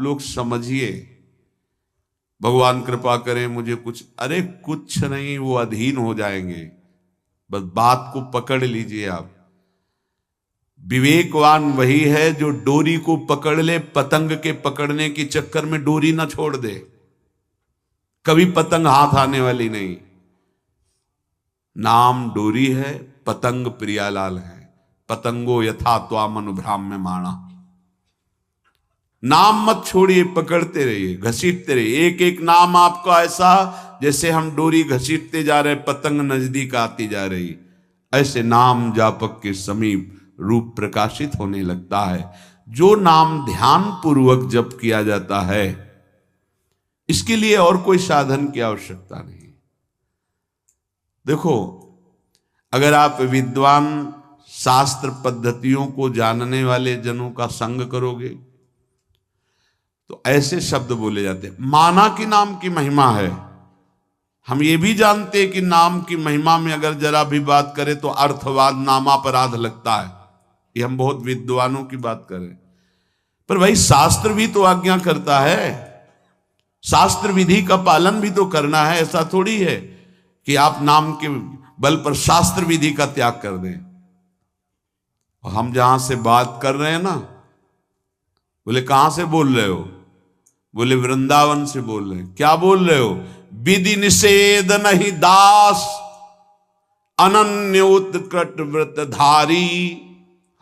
लोग समझिए, भगवान कृपा करें मुझे कुछ, अरे कुछ नहीं, वो अधीन हो जाएंगे। बस बात को पकड़ लीजिए आप। विवेकवान वही है जो डोरी को पकड़ ले, पतंग के पकड़ने के चक्कर में डोरी ना छोड़ दे, कभी पतंग हाथ आने वाली नहीं। नाम डोरी है, पतंग प्रियालाल है। पतंगो यथा त्वाम अनुभ्राम्य माणा। नाम मत छोड़िए, पकड़ते रहिए, घसीटते रहिए। एक एक नाम आपको ऐसा, जैसे हम डोरी घसीटते जा रहे, पतंग नजदीक आती जा रही, ऐसे नाम जापक के समीप रूप प्रकाशित होने लगता है। जो नाम ध्यान पूर्वक जप किया जाता है, इसके लिए और कोई साधन की आवश्यकता नहीं। देखो, अगर आप विद्वान शास्त्र पद्धतियों को जानने वाले जनों का संग करोगे तो ऐसे शब्द बोले जाते हैं। माना कि नाम की महिमा है, हम ये भी जानते हैं कि नाम की महिमा में अगर जरा भी बात करें तो अर्थवाद नामापराध लगता है। ये हम बहुत विद्वानों की बात करें, पर भाई शास्त्र भी तो आज्ञा करता है, शास्त्र विधि का पालन भी तो करना है। ऐसा थोड़ी है कि आप नाम के बल पर शास्त्र विधि का त्याग कर दें। और हम जहां से बात कर रहे हैं ना, बोले कहां से बोल रहे हो? बोले वृंदावन से बोल रहे हैं। क्या बोल रहे हो? विधि निषेध नहीं दास, अनन्य उत्कट व्रतधारी।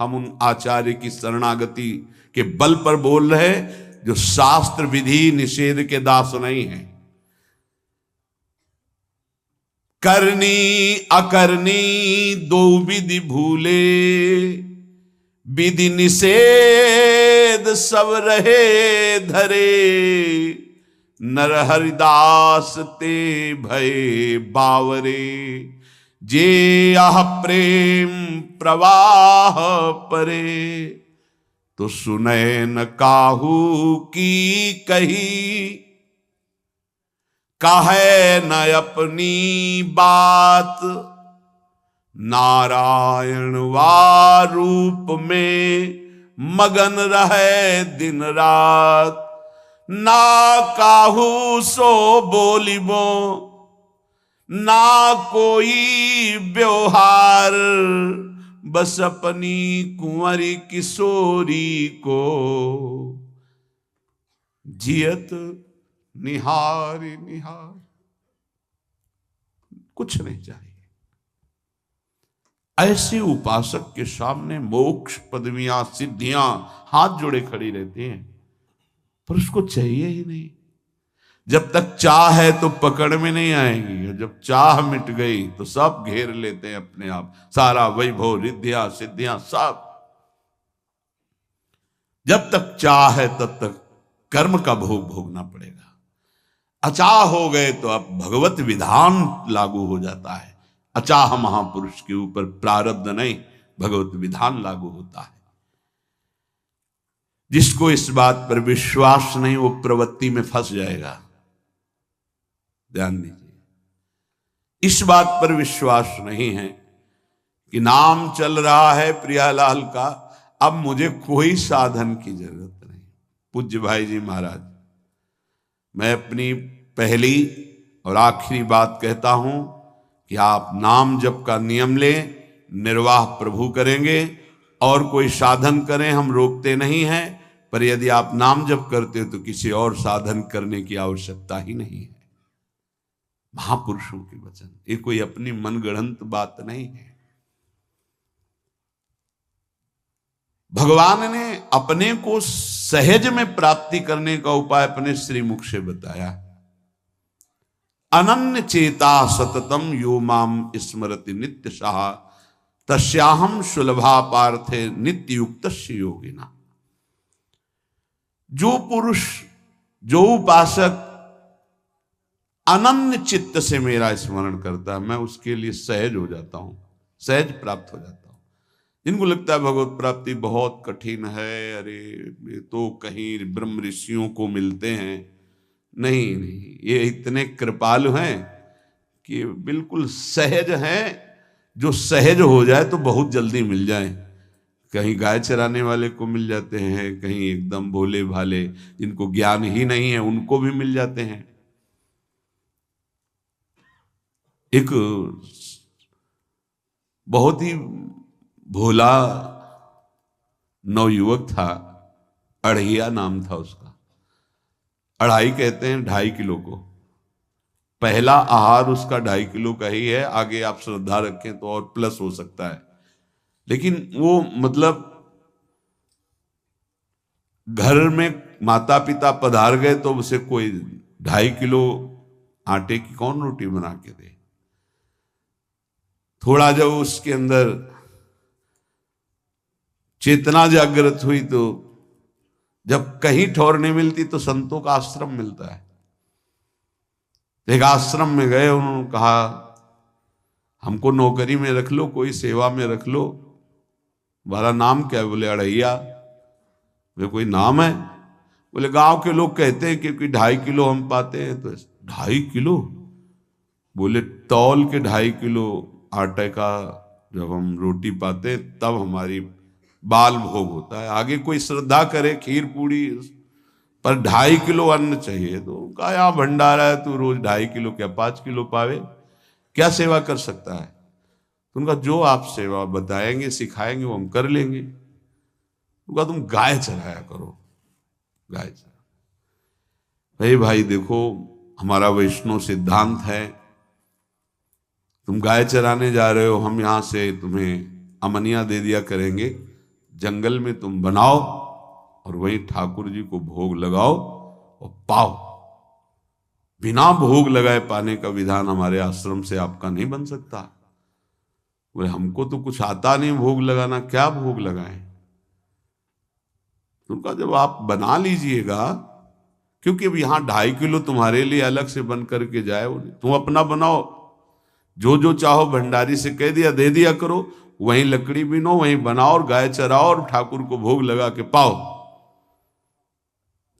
हम उन आचार्य की शरणागति के बल पर बोल रहे जो शास्त्र विधि निषेध के दास नहीं है। करनी अकरनी दो विधि भूले, विधि निषेध सब रहे धरे। नर हरिदास ते भय बावरे, जे आह प्रेम प्रवाह परे। तो सुने न काहू की कही, कहे न अपनी बात। नारायण वा रूप में मगन रहे दिन रात। ना काहू सो बोलिबो, ना कोई व्यवहार। बस अपनी कुंवरी किशोरी को जियत निहार निहार। कुछ नहीं चाहिए। ऐसे उपासक के सामने मोक्ष पदवियां सिद्धियां हाथ जोड़े खड़ी रहती हैं, पर उसको चाहिए ही नहीं। जब तक चाह है तो पकड़ में नहीं आएंगी, और जब चाह मिट गई तो सब घेर लेते हैं अपने आप, सारा वैभव रिद्धियां सिद्धियां सब। जब तक चाह है तब तक कर्म का भोग भोगना पड़ेगा। अचाह हो गए तो अब भगवत विधान लागू हो जाता है। अचाह महापुरुष के ऊपर प्रारब्ध नहीं, भगवत विधान लागू होता है। जिसको इस बात पर विश्वास नहीं, वो प्रवृत्ति में फंस जाएगा। ध्यान दीजिए, इस बात पर विश्वास नहीं है कि नाम चल रहा है प्रियालाल का, अब मुझे कोई साधन की जरूरत नहीं। पूज्य भाई जी महाराज, मैं अपनी पहली और आखिरी बात कहता हूं कि आप नाम जप का नियम लें, निर्वाह प्रभु करेंगे। और कोई साधन करें, हम रोकते नहीं हैं, पर यदि आप नाम जप करते हो तो किसी और साधन करने की आवश्यकता ही नहीं है। महापुरुषों के वचन, ये कोई अपनी मनगढ़ंत बात नहीं है। भगवान ने अपने को सहज में प्राप्ति करने का उपाय अपने श्रीमुख से बताया। अनन्य चेता सततम यो माम स्मरति नित्य सहा, तस्याहम सुलभा पार्थे नित्य युक्त योगिना। जो पुरुष, जो उपासक अनन्य चित्त से मेरा स्मरण करता है, मैं उसके लिए सहज हो जाता हूं, सहज प्राप्त हो जाता हूं। जिनको लगता है भगवत प्राप्ति बहुत कठिन है, अरे ये तो कहीं ब्रह्म ऋषियों को मिलते हैं, नहीं नहीं, ये इतने कृपालु हैं कि बिल्कुल सहज हैं। जो सहज हो जाए तो बहुत जल्दी मिल जाए। कहीं गाय चराने वाले को मिल जाते हैं, कहीं एकदम भोले भाले जिनको ज्ञान ही नहीं है उनको भी मिल जाते हैं। एक बहुत ही भोला नवयुवक था, अढ़िया नाम था उसका। अढ़ाई कहते हैं 2.5 किलो को। पहला आहार उसका 2.5 किलो का ही है, आगे आप श्रद्धा रखें तो और प्लस हो सकता है। लेकिन वो मतलब घर में माता पिता पधार गए तो उसे कोई 2.5 किलो आटे की कौन रोटी बना के दे। थोड़ा जब उसके अंदर चेतना जागृत हुई तो जब कहीं ठौर नहीं मिलती तो संतों का आश्रम मिलता है। एक आश्रम में गए, उन्होंने कहा हमको नौकरी में रख लो, कोई सेवा में रख लो। तुम्हारा नाम क्या है? बोले अढ़ैया। वे कोई नाम है? बोले गांव के लोग कहते हैं क्योंकि 2.5 किलो हम पाते हैं। तो 2.5 किलो? बोले तौल के 2.5 किलो आटे का जब हम रोटी पाते हैं तब हमारी बाल भोग होता है। आगे कोई श्रद्धा करे खीर पूड़ी, पर 2.5 किलो अन्न चाहिए। तो कहा यहाँ भंडारा है, तू रोज 2.5 किलो क्या 5 किलो पावे, क्या सेवा कर सकता है? तो उनका जो आप सेवा बताएंगे सिखाएंगे वो हम कर लेंगे। उनका तुम गाय चराया करो, गाय चरा। भाई देखो हमारा वैष्णव सिद्धांत है, तुम गाय चराने जा रहे हो, हम यहां से तुम्हें अमनिया दे दिया करेंगे, जंगल में तुम बनाओ और वहीं ठाकुर जी को भोग लगाओ और पाओ। बिना भोग लगाए पाने का विधान हमारे आश्रम से आपका नहीं बन सकता। बोले हमको तो कुछ आता नहीं भोग लगाना, क्या भोग लगाएं? उनका जब आप बना लीजिएगा, क्योंकि अब यहां 2.5 किलो तुम्हारे लिए अलग से बन करके जाए, तुम अपना बनाओ। जो जो चाहो भंडारी से कह दिया दे दिया करो, वहीं लकड़ी बीनो, वहीं बनाओ और गाय चराओ और ठाकुर को भोग लगा के पाओ।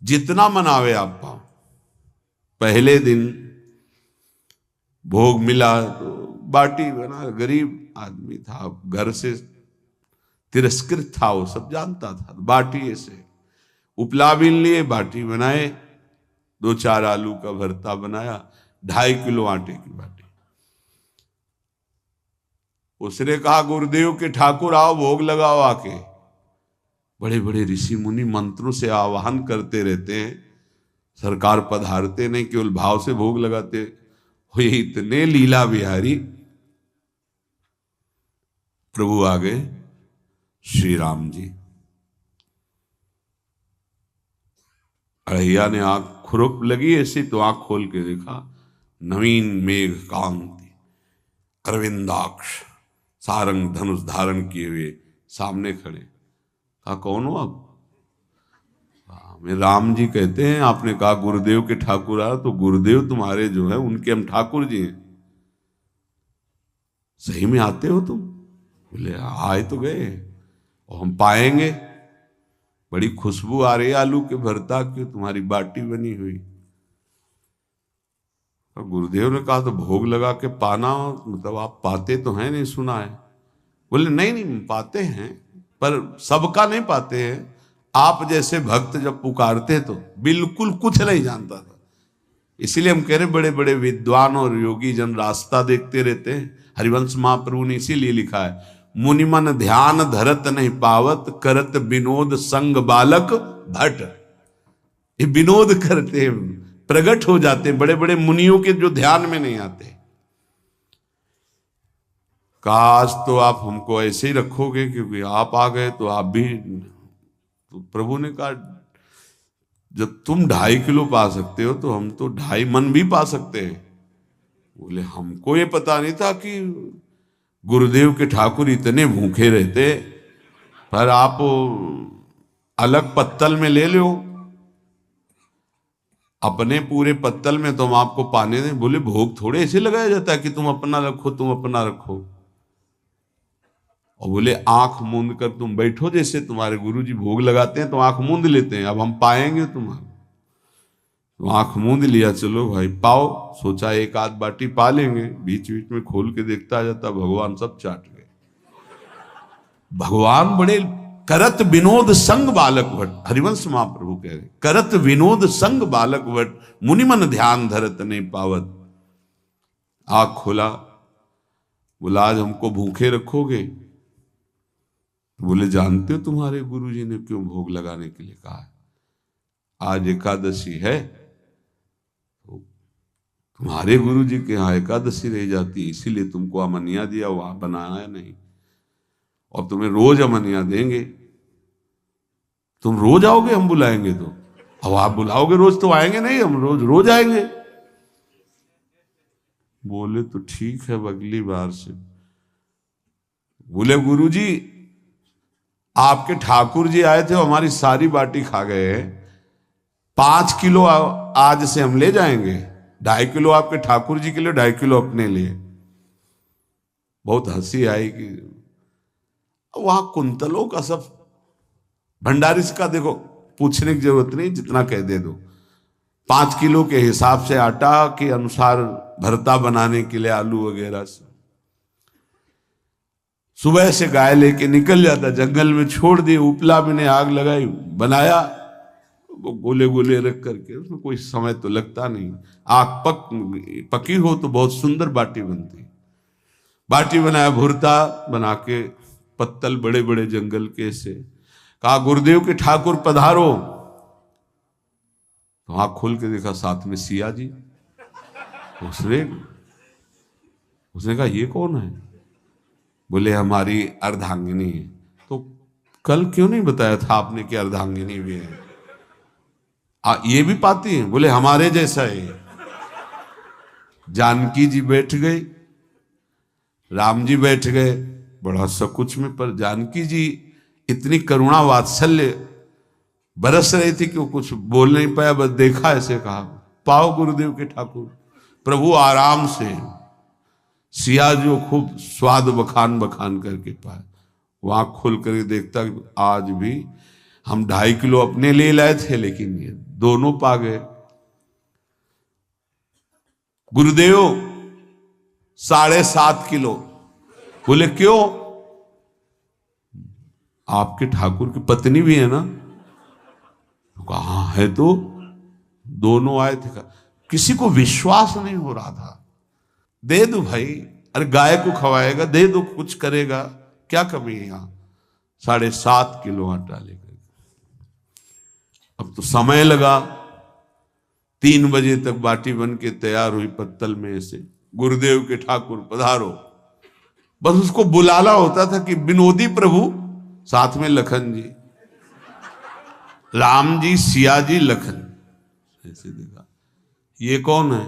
जितना मनावे आप पाओ। पहले दिन भोग मिला तो बाटी बना, गरीब आदमी था, घर से तिरस्कृत था, वो सब जानता था। बाटी ऐसे उपला बीन लिए, बाटी बनाए, 2-4 आलू का भरता बनाया, 2.5 किलो आटे की बाटी। उसने कहा गुरुदेव के ठाकुर आओ भोग लगाओ आके। बड़े बड़े ऋषि मुनि मंत्रों से आवाहन करते रहते हैं, सरकार पधारते नहीं, केवल भाव से भोग लगाते। हो ये इतने लीला बिहारी प्रभु आ गए श्री राम जी। अढ़ैया ने आंख खुरक लगी ऐसी तो आंख खोल के देखा, नवीन मेघ कांति, अरविंदाक्ष, सारंग धनुष धारण किए हुए सामने खड़े। कहा कौन हो आप? मैं राम जी कहते हैं। आपने कहा गुरुदेव के ठाकुर आ, तो गुरुदेव तुम्हारे जो है उनके हम ठाकुर जी हैं। सही में आते हो तुम? बोले आए तो गए और हम पाएंगे। बड़ी खुशबू आ रही है आलू के भरता की, तुम्हारी बाटी बनी हुई। और गुरुदेव ने कहा तो भोग लगा के पाना, मतलब आप पाते तो हैं? नहीं सुना है। बोले नहीं नहीं पाते हैं, पर सबका नहीं पाते हैं। आप जैसे भक्त जब पुकारते तो बिल्कुल कुछ नहीं जानता था। इसीलिए हम कह रहे बड़े बड़े विद्वान और योगी जन रास्ता देखते रहते हैं। हरिवंश महाप्रभु ने इसीलिए लिखा है, मुनिमन ध्यान धरत नहीं पावत, करत विनोद संग बालक भट। ये विनोद करते हैं, प्रकट हो जाते हैं, बड़े बड़े मुनियों के जो ध्यान में नहीं आते। काश तो आप हमको ऐसे ही रखोगे, क्योंकि आप आ गए तो आप भी। तो प्रभु ने कहा जब तुम 2.5 किलो पा सकते हो तो हम तो 2.5 मन भी पा सकते हैं। बोले हमको ये पता नहीं था कि गुरुदेव के ठाकुर इतने भूखे रहते, पर आप अलग पत्तल में ले लो, अपने पूरे पत्तल में तो हम आपको पाने दें। बोले भोग थोड़े ऐसे लगाया जाता है कि तुम अपना रखो, तुम अपना रखो। और बोले आंख मूंद कर तुम बैठो, जैसे तुम्हारे गुरुजी भोग लगाते हैं तो आंख मूंद लेते हैं, अब हम पाएंगे तुम्हारा। तो आंख मूंद लिया, चलो भाई पाओ। सोचा एक आध बाटी पा लेंगे, बीच बीच में खोल के देखता जाता भगवान सब चाट गए। भगवान बड़े करत विनोद संग बालक भट्ट, हरिवंश महाप्रभु कह रहे करत विनोद संग बालक भट्ट, मुनिमन ध्यान धरत नहीं पावत। आँख खोला, बोला आज हमको भूखे रखोगे? बोले जानते हो तुम्हारे गुरुजी ने क्यों भोग लगाने के लिए कहा है? आज एकादशी है, तो तुम्हारे गुरुजी के यहाँ एकादशी रह जाती है, इसीलिए तुमको अमनिया दिया, वहां बनाया नहीं, और तुम्हें रोज अमनिया देंगे। तुम रोज आओगे हम बुलाएंगे तो? अब आप बुलाओगे रोज तो आएंगे नहीं, हम रोज रोज आएंगे। बोले तो ठीक है, अगली बार से। बोले गुरुजी आपके ठाकुर जी आए थे, हमारी सारी बाटी खा गए हैं, 5 किलो आज से हम ले जाएंगे, 2.5 किलो आपके ठाकुर जी के लिए, 2.5 किलो अपने लिए। बहुत हंसी आई कि वहां कुंतलों का सब भंडारी का देखो, पूछने की जरूरत नहीं, जितना कह दे दो। 5 किलो के हिसाब से आटा के अनुसार भरता बनाने के लिए आलू वगैरह से सुबह से गाय लेके निकल जाता, जंगल में छोड़ दिए, उपला में ने आग लगाई, बनाया, वो गोले गोले रख करके, उसमें कोई समय तो लगता नहीं। आग पकी हो तो बहुत सुंदर बाटी बनती। बाटी बनाया, भुरता बना के, पत्तल बड़े बड़े जंगल के से, कहा गुरुदेव के ठाकुर पधारो। तो आँख खोल के देखा साथ में सिया जी। उसने कहा ये कौन है? बोले हमारी अर्धांगिनी है। तो कल क्यों नहीं बताया था आपने कि अर्धांगिनी भी है? ये भी पाती है? बोले हमारे जैसा है। जानकी जी बैठ गई, राम जी बैठ गए, बड़ा सकुच में, पर जानकी जी इतनी करुणा वात्सल्य बरस रही थी कि वो कुछ बोल नहीं पाया, बस देखा, ऐसे कहा पाओ गुरुदेव के ठाकुर। प्रभु आराम से, सिया जो खूब स्वाद बखान बखान करके पाए। वहां खोल कर देखता आज भी हम 2.5 किलो अपने लिए लाए थे, लेकिन ये दोनों पा गए। गुरुदेव 7.5 किलो। बोले क्यों? आपके ठाकुर की पत्नी भी है ना? कहा है, तो दोनों आए थे। किसी को विश्वास नहीं हो रहा था। दे दो भाई, अरे गाय को खवाएगा, दे दो, कुछ करेगा, क्या कमी है यहां? 7.5 किलो आटा लेकर। अब तो समय लगा, 3 बजे तक बाटी बन के तैयार हुई पत्तल में से। गुरुदेव के ठाकुर पधारो, बस उसको बुलाना होता था कि विनोदी प्रभु, साथ में लखन जी, राम जी, सिया जी, लखन। ऐसे देखा, ये कौन है?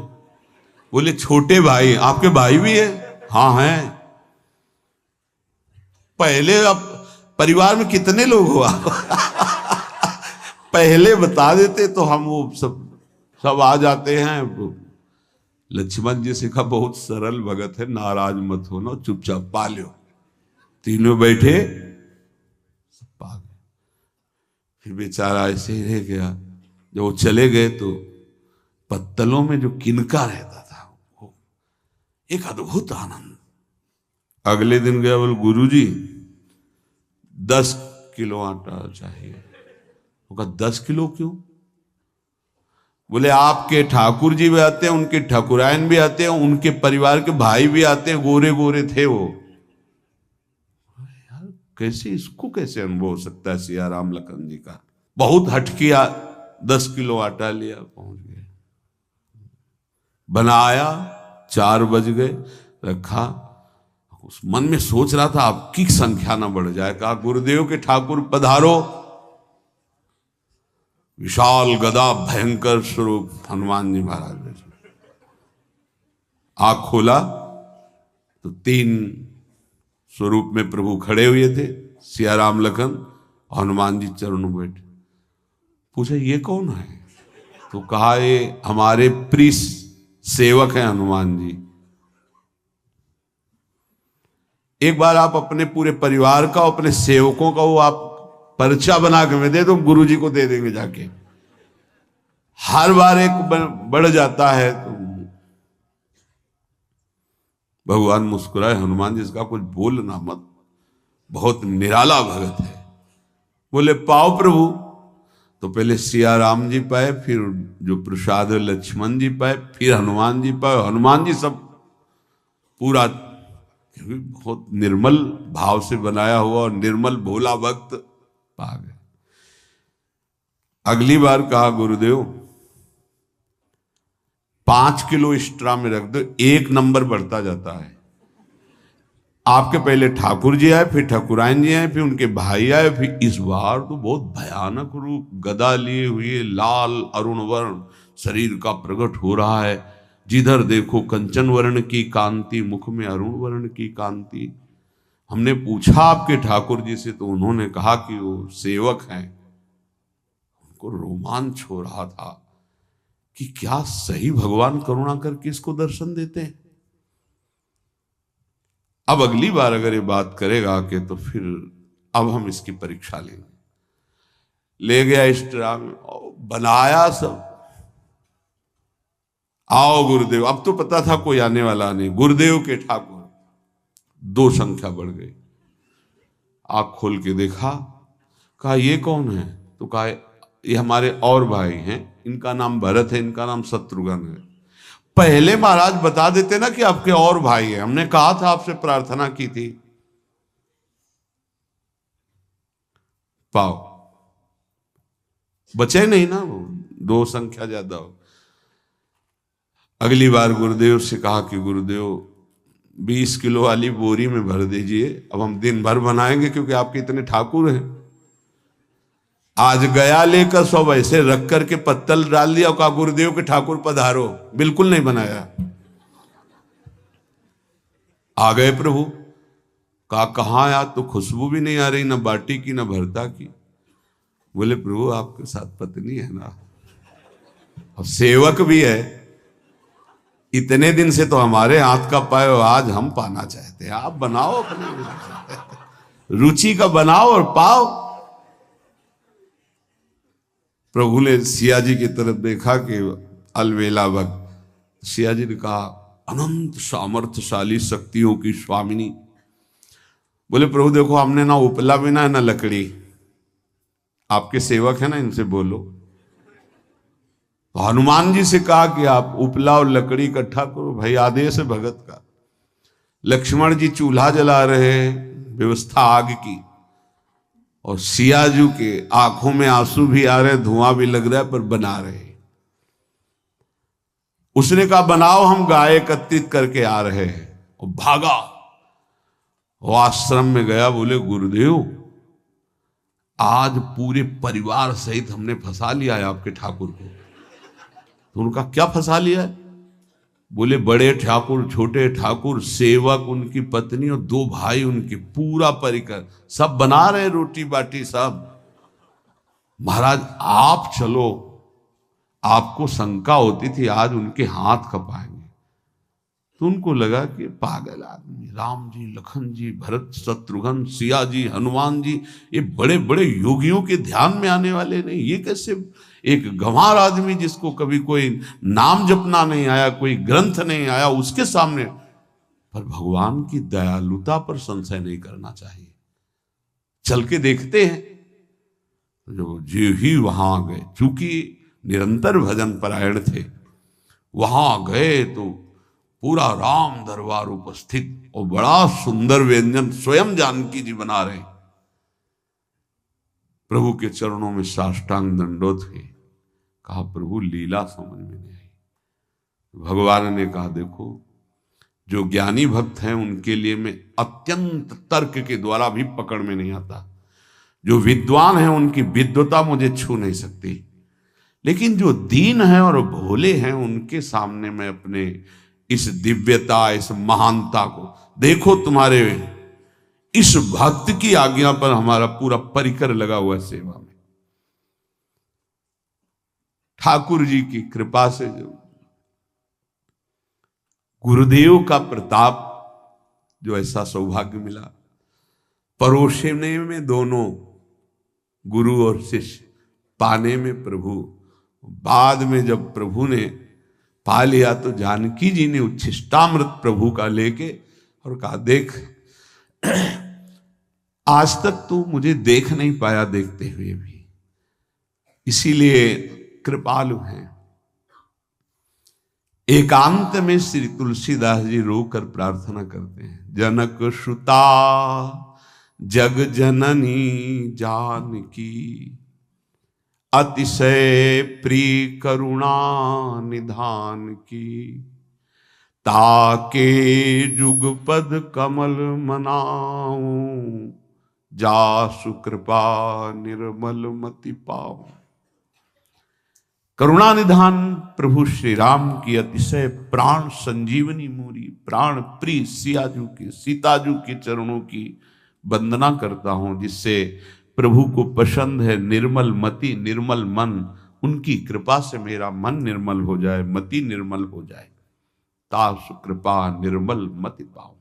बोले छोटे भाई। आपके भाई भी है? हाँ हैं। पहले अब परिवार में कितने लोग हो आप? पहले बता देते तो हम वो सब आ जाते हैं। लक्ष्मण जी से कहा बहुत सरल भगत है, नाराज मत होना, चुपचाप पा लो। तीनों बैठे, सब पा गए। फिर बेचारा ऐसे ही रह गया। जब वो चले गए तो पत्तलों में जो किनका रहता था, वो एक अद्भुत आनंद। अगले दिन गया, बोले गुरुजी 10 किलो आटा चाहिए। वो कहा 10 किलो क्यों? बोले आपके ठाकुर जी भी आते हैं, उनके ठाकुरायन भी आते हैं, उनके परिवार के भाई भी आते हैं, गोरे गोरे थे वो। यार कैसे, इसको कैसे अनुभव हो सकता है सिया राम लखन जी का? बहुत हट किया, 10 किलो आटा लिया, पहुंच गए, बनाया, 4 बज गए, रखा। उस मन में सोच रहा था आपकी संख्या ना बढ़ जाए। कहा गुरुदेव के ठाकुर पधारो। विशाल गदा, भयंकर स्वरूप हनुमान जी महाराज। आंख खोला तो 3 स्वरूप में प्रभु खड़े हुए थे, सिया राम लखन, हनुमान जी चरणों में बैठे। पूछा ये कौन है? तो कहा ये हमारे प्रिय सेवक हैं हनुमान जी। एक बार आप अपने पूरे परिवार का, अपने सेवकों का वो आप पर्चा बना के मैं दे दो, गुरु जी को दे देंगे जाके। हर बार एक बढ़ जाता है तो भगवान मुस्कुराए, हनुमान जी इसका कुछ बोलना मत। बहुत निराला भगत है। बोले पाओ प्रभु। तो पहले सिया राम जी पाए, फिर जो प्रसाद लक्ष्मण जी पाए, फिर हनुमान जी पाए। हनुमान जी सब पूरा बहुत निर्मल भाव से बनाया हुआ और निर्मल भोला भक्त पा गए। अगली बार कहा गुरुदेव 5 किलो एक्स्ट्रा में रख दो, 1 नंबर बढ़ता जाता है। आपके पहले ठाकुर जी आए, फिर ठाकुरायन जी आए, फिर उनके भाई आए, फिर इस बार तो बहुत भयानक रूप, गदा लिए हुए, लाल अरुण वर्ण शरीर का प्रकट हो रहा है। जिधर देखो कंचन वर्ण की कांति, मुख में अरुण वर्ण की कांति। हमने पूछा आपके ठाकुर जी से, तो उन्होंने कहा कि वो सेवक हैं। उनको रोमांच हो रहा था कि क्या सही भगवान करुणा करके इसको दर्शन देते हैं। अब अगली बार अगर ये बात करेगा कि तो फिर अब हम इसकी परीक्षा लेंगे। ले गया इस तरह में, बनाया सब। आओ गुरुदेव। अब तो पता था कोई आने वाला नहीं। गुरुदेव के ठाकुर 2 संख्या बढ़ गई। आंख खोल के देखा, कहा ये कौन है? तो कहा ये हमारे और भाई हैं, इनका नाम भरत है, इनका नाम शत्रुघ्न है। पहले महाराज बता देते ना कि आपके और भाई हैं, हमने कहा था, आपसे प्रार्थना की थी। पाओ बचे नहीं ना, वो 2 संख्या ज्यादा हो। अगली बार गुरुदेव से कहा कि गुरुदेव 20 किलो वाली बोरी में भर दीजिए, अब हम दिन भर बनाएंगे क्योंकि आपके इतने ठाकुर हैं। आज गया लेकर सब ऐसे रख करके पत्तल डाल दिया, कहा गुरुदेव के ठाकुर पधारो। बिल्कुल नहीं बनाया। आ गए प्रभु। कहा कहाँ आया? तो खुशबू भी नहीं आ रही, ना बाटी की ना भरता की। बोले प्रभु आपके साथ पत्नी है ना, और सेवक भी है, इतने दिन से तो हमारे हाथ का पाए, आज हम पाना चाहते हैं। आप बनाओ, अपनी रुचि का बनाओ और पाओ। प्रभु ने सिया जी की तरफ देखा कि अलवेला वक्त। सिया जी ने कहा अनंत सामर्थ्यशाली शक्तियों की स्वामिनी। बोले प्रभु देखो हमने ना उपला बिना है ना लकड़ी, आपके सेवक है ना, इनसे बोलो। तो हनुमान जी से कहा कि आप उपला और लकड़ी इकट्ठा करो, भाई आदेश है भगत का। लक्ष्मण जी चूल्हा जला रहे, व्यवस्था आग की, और सियाजू के आंखों में आंसू भी आ रहे, धुआं भी लग रहा है, पर बना रहे। उसने कहा बनाओ, हम गाय एकत्रित करके आ रहे हैं। और भागा, वो आश्रम में गया। बोले गुरुदेव आज पूरे परिवार सहित हमने फंसा लिया है आपके ठाकुर को। तो उनका क्या फंसा लिया है? बोले बड़े ठाकुर, छोटे ठाकुर, सेवक, उनकी पत्नी और 2 भाई उनके, पूरा परिकर, सब बना रहे रोटी बाटी सब। महाराज आप चलो, आपको शंका होती थी आज उनके हाथ कपाएंगे। तो उनको लगा कि पागल आदमी, राम जी, लखन जी, भरत, शत्रुघ्न, सिया जी, हनुमान जी, ये बड़े बड़े योगियों के ध्यान में आने वाले नहीं, ये कैसे एक गंवार आदमी जिसको कभी कोई नाम जपना नहीं आया, कोई ग्रंथ नहीं आया, उसके सामने। पर भगवान की दयालुता पर संशय नहीं करना चाहिए। चल के देखते हैं। जो जी ही वहां गए, चूंकि निरंतर भजन परायण थे, वहां गए तो पूरा राम दरबार उपस्थित, और बड़ा सुंदर व्यंजन स्वयं जानकी जी बना रहे। प्रभु के चरणों में साष्टांग दंडोत है। कहा प्रभु लीला समझ में नहीं आई। भगवान ने कहा देखो, जो ज्ञानी भक्त हैं उनके लिए मैं अत्यंत तर्क के द्वारा भी पकड़ में नहीं आता। जो विद्वान हैं उनकी विद्वता मुझे छू नहीं सकती, लेकिन जो दीन हैं और भोले हैं उनके सामने मैं अपने इस दिव्यता, इस महानता को देखो। तुम्हारे इस भक्त की आज्ञा पर हमारा पूरा परिकर लगा हुआ है सेवा में। ठाकुर जी की कृपा से जो गुरुदेव का प्रताप, जो ऐसा सौभाग्य मिला, परोसने में दोनों गुरु और शिष्य, पाने में प्रभु। बाद में जब प्रभु ने पा लिया तो जानकी जी ने उच्छिष्टामृत प्रभु का लेके और कहा देख आज तक तू मुझे देख नहीं पाया देखते हुए भी, इसीलिए कृपालु हैं। एकांत में श्री तुलसीदास जी रोकर प्रार्थना करते हैं, जनक सुता जग जननी जानकी, अतिशय प्रिय करुणा निधान की, ताके जुगपद कमल मनाऊं, जासु कृपा निर्मल मति पाऊं। करुणा निधान प्रभु श्री राम की अतिशय प्राण संजीवनी मूरी, प्राण प्रिय सियाजू की, सीताजू के चरणों की वंदना करता हूं, जिससे प्रभु को पसंद है निर्मल मति निर्मल मन। उनकी कृपा से मेरा मन निर्मल हो जाए, मति निर्मल हो जाए। तासु कृपा निर्मल मति पाऊं।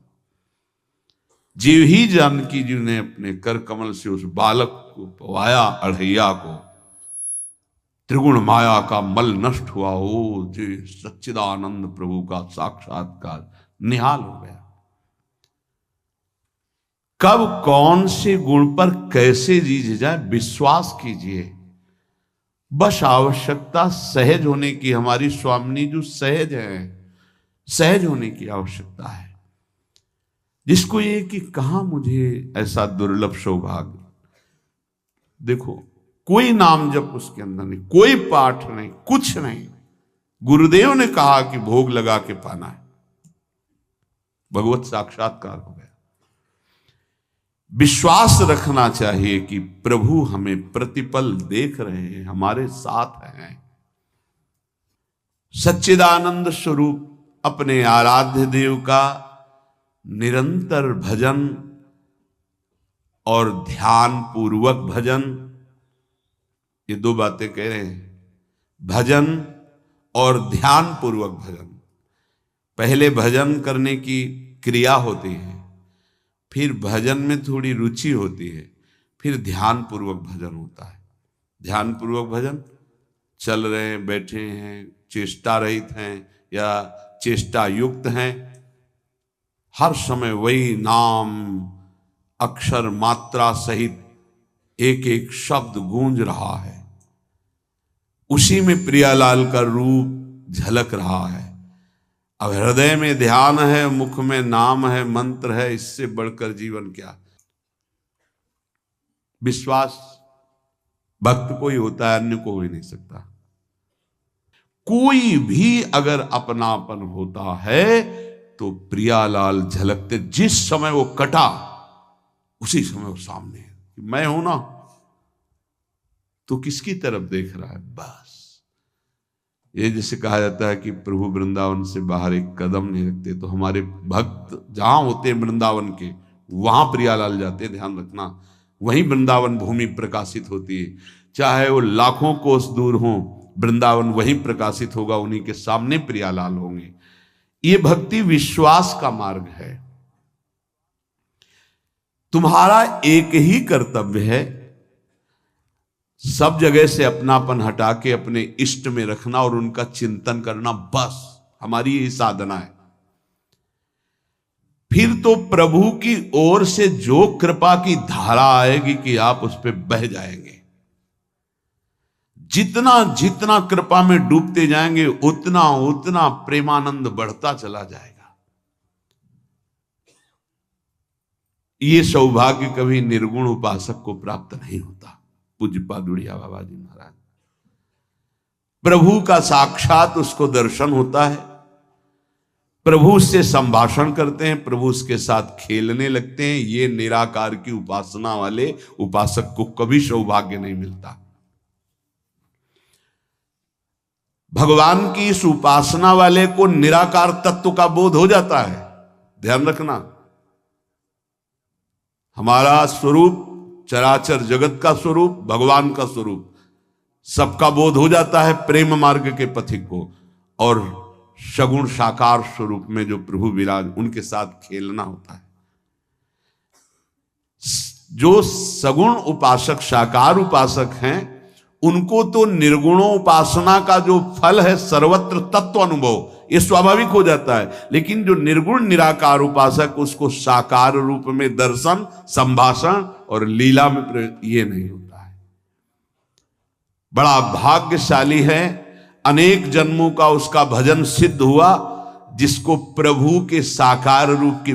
जीव ही जानकी जी ने अपने कर कमल से उस बालक को पवाया, अढ़ैया को, त्रिगुण माया का मल नष्ट हुआ। ओ जी सच्चिदानंद प्रभु का साक्षात्कार निहाल हो गया। कब कौन से गुण पर कैसे जीज जाए विश्वास कीजिए, बस आवश्यकता सहज होने की। हमारी स्वामिनी जो सहज है, सहज होने की आवश्यकता है। जिसको ये कि कहां मुझे ऐसा दुर्लभ सौभाग्य, देखो कोई नाम जप उसके अंदर नहीं, कोई पाठ नहीं, कुछ नहीं। गुरुदेव ने कहा कि भोग लगा के पाना है, भगवत साक्षात्कार हो गया। विश्वास रखना चाहिए कि प्रभु हमें प्रतिपल देख रहे हैं, हमारे साथ हैं। सच्चिदानंद स्वरूप अपने आराध्य देव का निरंतर भजन और ध्यान पूर्वक भजन, ये दो बातें कह रहे हैं, भजन और ध्यान पूर्वक भजन। पहले भजन करने की क्रिया होती है, फिर भजन में थोड़ी रुचि होती है, फिर ध्यान पूर्वक भजन होता है। ध्यान पूर्वक भजन, चल रहे हैं, बैठे हैं, चेष्टा रहित हैं या चेष्टा युक्त हैं, हर समय वही नाम अक्षर मात्रा सहित एक एक शब्द गूंज रहा है, उसी में प्रियालाल का रूप झलक रहा है। अब हृदय में ध्यान है, मुख में नाम है, मंत्र है, इससे बढ़कर जीवन क्या। विश्वास भक्त को ही होता है, अन्य को हो ही नहीं सकता। कोई भी अगर अपनापन होता है तो प्रियालाल झलकते। जिस समय वो कटा उसी समय वो सामने है। मैं हूं ना, तो किसकी तरफ देख रहा है, बस। ये जैसे कहा जाता है कि प्रभु वृंदावन से बाहर एक कदम नहीं रखते, तो हमारे भक्त जहां होते हैं वृंदावन के, वहां प्रियालाल जाते हैं। ध्यान रखना, वहीं वृंदावन भूमि प्रकाशित होती है। चाहे वो लाखों कोस दूर हो, वृंदावन वहीं प्रकाशित होगा, उन्हीं के सामने प्रियालाल होंगे। ये भक्ति विश्वास का मार्ग है। तुम्हारा एक ही कर्तव्य है, सब जगह से अपनापन हटा के अपने इष्ट में रखना और उनका चिंतन करना, बस हमारी यही साधना है। फिर तो प्रभु की ओर से जो कृपा की धारा आएगी कि आप उस पर बह जाएंगे। जितना जितना कृपा में डूबते जाएंगे, उतना उतना प्रेमानंद बढ़ता चला जाएगा। ये सौभाग्य कभी निर्गुण उपासक को प्राप्त नहीं होता। पूज्यपाद उड़िया बाबा जी महाराज, प्रभु का साक्षात उसको दर्शन होता है, प्रभु उससे संभाषण करते हैं, प्रभु उसके साथ खेलने लगते हैं। ये निराकार की उपासना वाले उपासक को कभी सौभाग्य नहीं मिलता। भगवान की इस उपासना वाले को निराकार तत्व का बोध हो जाता है। ध्यान रखना, हमारा स्वरूप चराचर जगत का स्वरूप, भगवान का स्वरूप, सबका बोध हो जाता है प्रेम मार्ग के पथिक को। और सगुण साकार स्वरूप में जो प्रभु विराज, उनके साथ खेलना होता है। जो सगुण उपासक, साकार उपासक हैं, उनको तो निर्गुणोपासना का जो फल है सर्वत्र तत्व अनुभव, ये स्वाभाविक हो जाता है। लेकिन जो निर्गुण निराकार उपासक, उसको साकार रूप में दर्शन, संभाषण और लीला में ये नहीं होता है। बड़ा भाग्यशाली है, अनेक जन्मों का उसका भजन सिद्ध हुआ, जिसको प्रभु के साकार रूप की